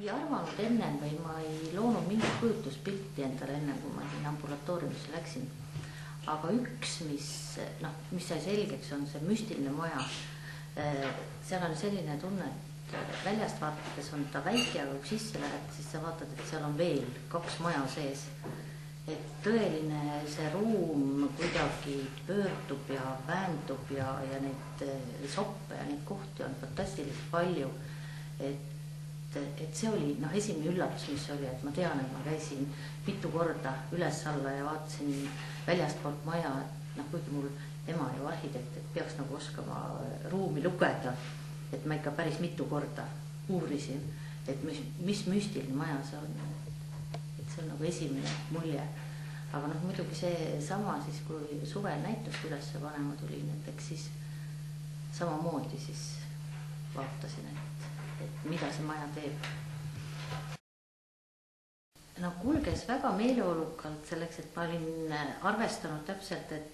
ei arvanud ennem või ma ei loonud mingit kujutuspilti endale enne, kui ma siin ambulatooriumisse läksin. Aga üks, mis sai selgeks, on see müstiline maja. Seal on selline tunne, et väljast vaadates on ta väike, aga kui sisse lähed, siis sa vaatad, et seal on veel 2 maja sees. Et tõeline see ruum kuidagi pöördub ja väändub ja neid soppe ja neid kohti on fantastiliselt palju. Et see oli esimene üllatus, mis oli, et ma tean, et ma käisin mitu korda üles alla ja vaatasin väljastpoolt maja, et kuigi mul ema ja arhitekt, et peaks oskama ruumi lugeda, et ma ikka päris mitu korda uurisin, et mis müstiline maja see on. Et see on esimene mulje. Aga muidugi see sama siis, kui suvel näitust üles panema tulin, et eks siis samamoodi siis vaatasin, et mida see maja teeb. Kulges väga meeleolukalt selleks, et ma olin arvestanud täpselt, et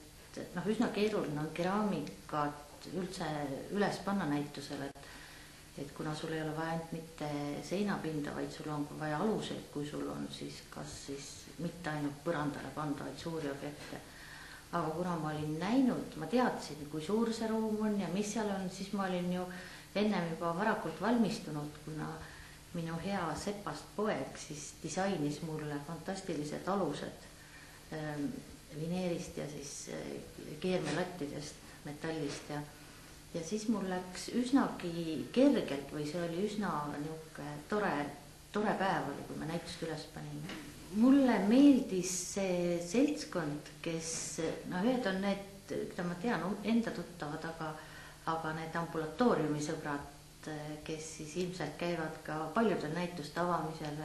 üsna keeruline on keraamikat üldse üles panna näitusele, et kuna sul ei ole vaja mitte seinapinda, vaid sul on vaja aluseid, kui sul on siis kas siis mitte ainult põrandale panda, vaid suuri objekte. Aga kuna ma olin näinud, ma teadsin, kui suur see ruum on ja mis seal on, siis ma olin ju ennem juba varakult valmistunud, kuna minu hea Sepast poeg siis disainis mulle fantastilised alused vineerist ja siis keermelattidest, metallist ja siis mul läks üsnagi kergelt või see oli üsna tore päev oli, kui me näitust üles panime. Mulle meeldis see seltskond, kes, ühed on need, keda ma tean, enda tuttavad, aga need ambulatooriumi sõbrad, kes siis ilmselt käivad ka paljudel näituste avamisel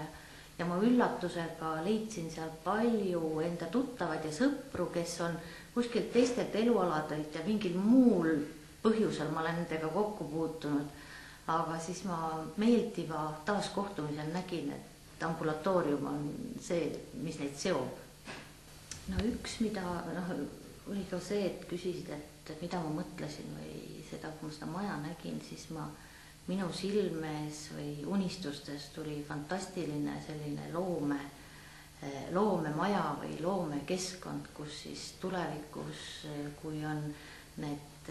ja ma üllatusega leidsin seal palju enda tuttavad ja sõpru, kes on kuskilt teistelt elualadelt ja mingil muul põhjusel ma olen nendega kokku puutunud, aga siis ma meeldiva taaskohtumisel nägin, et ambulatoorium on see, mis neid seob. Üks, mida oli ka see, et küsisid, et mida ma mõtlesin või seda, kui ma seda maja nägin, siis minu silmes või unistustes tuli fantastiline selline loomemaja või loomekeskkond, kus siis tulevikus, kui on need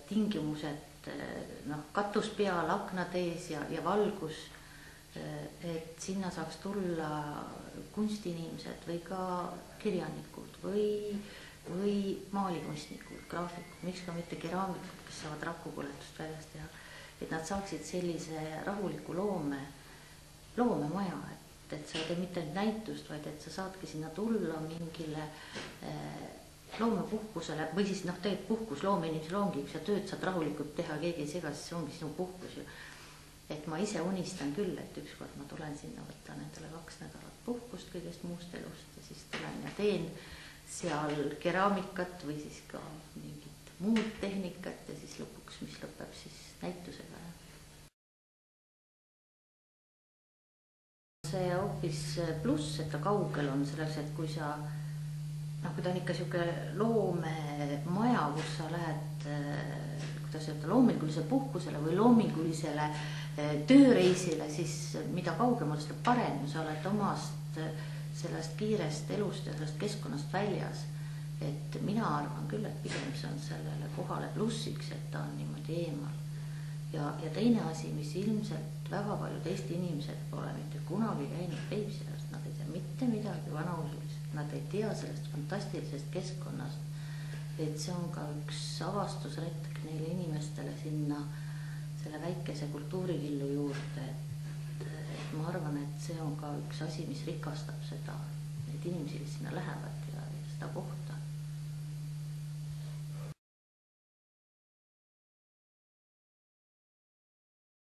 tingimused, katus peal, aknad ees ja valgus, et sinna saaks tulla kunstiinimesed või ka kirjanikud või maalikunstnikud, graafikud, miks ka mitte keraamikud, kes saavad rakupõletust väljast teha, et nad saaksid sellise rahuliku loomemaja, et sa ei tee mitte näitust, vaid et sa saadki sinna tulla mingile loomepuhkusele või siis tegelikult puhkus loomeinimesel ongi, kui sa tööd saad rahulikult teha, keegi ei sega, siis see ongi sinu puhkus ju. Et ma ise unistan küll, et ükskord ma tulen sinna, võtan endale 2 nädalat puhkust kõigest muust elust ja siis tulen ja teen seal keraamikat või siis ka mingit muud tehnikat ja siis lõpuks, mis lõpeb siis näitusega. See hoopis pluss, et ta kaugel on selleks, et kui sa kui ta on ikka siuke loomemaja, kus sa lähed, kuidas öelda, loomingulisele puhkusele või loomingulisele tööreisile, siis mida kaugemal seda parem, sa oled omast sellest kiirest elust ja sellest keskkonnast väljas. Et mina arvan küll, et pigem see on sellele kohale plussiks, et ta on niimoodi eemal. Ja teine asi, mis ilmselt väga paljud Eesti inimesed pole mitte kunagi käinud Peipsiäärest, nad ei tea mitte midagi vanausulist, nad ei tea sellest fantastilisest keskkonnast, et see on ka üks avastusretk neile inimestele sinna selle väikese kultuurivillu juurde, et ma arvan, et see on ka üks asi, mis rikastab seda, need inimesi, kes sinna lähevad ja seda kohta.